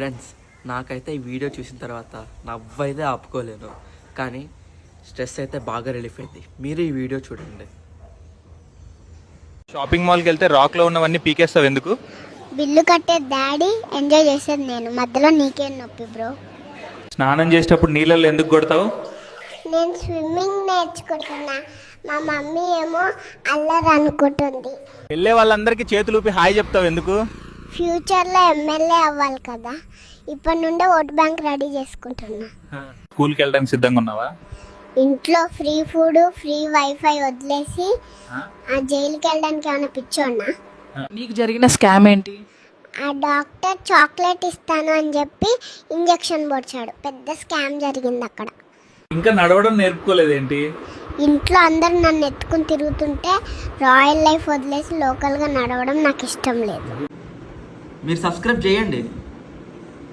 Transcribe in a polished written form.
Friends, నాకైతే ఈ video చూసిన తర్వాత నవ్వైతే ఆపుకోలేను, కానీ స్ట్రెస్ అయితే బాగా రిలీఫ్ అయింది. మీరు ఈ వీడియో చూడండి. షాపింగ్ మాల్కి వెళ్తే రాక్లో ఉన్నవన్నీ పీకేస్తావు ఎందుకు? బిల్లు కట్టే డాడీ, ఎంజాయ్ చేసేది నేను. మధ్యలో నీకేం నొప్పి బ్రో? స్నానం చేసేటప్పుడు నీళ్ళల్లో ఎందుకు కొడతావు? నేను స్విమ్మింగ్ నేర్చుకుంటున్నా. మా మమ్మీ ఏమో అల్లరి అనుకుంటుంది. వెళ్ళే వాళ్ళందరికీ చేతులు ఊపి హాయ్ చెప్తావు ఎందుకు? ఫ్యూచర్లో ఎమ్మెల్యే అవ్వాలి కదా, ఇప్పటి నుండే ఓట్ బ్యాంక్ రెడీ చేసుకుంటున్నా. స్కూల్కి వెళ్ళడానికి సిద్ధంగా ఉన్నావా? ఇంట్లో ఫ్రీ ఫుడ్, ఫ్రీ వైఫై వదిలేసి ఆ జైలుకి వెళ్ళడానికి ఏమైనా పిచ్చోన్నా? నీకు జరిగిన స్కామ్ ఏంటి? ఆ డాక్టర్ చాక్లెట్ ఇస్తాను అని చెప్పి ఇంజెక్షన్ పొడిచాడు. పెద్ద స్కామ్ జరిగింది అక్కడ. ఇంకా నడవడం నేర్పుకోలేదేంటి? ఇంట్లో అందరు నన్ను ఎత్తుకుని తిరుగుతుంటే రాయల్ లైఫ్ వదిలేసి లోకల్గా నడవడం నాకు ఇష్టం లేదు. మీరు సబ్స్క్రైబ్ చేయండి.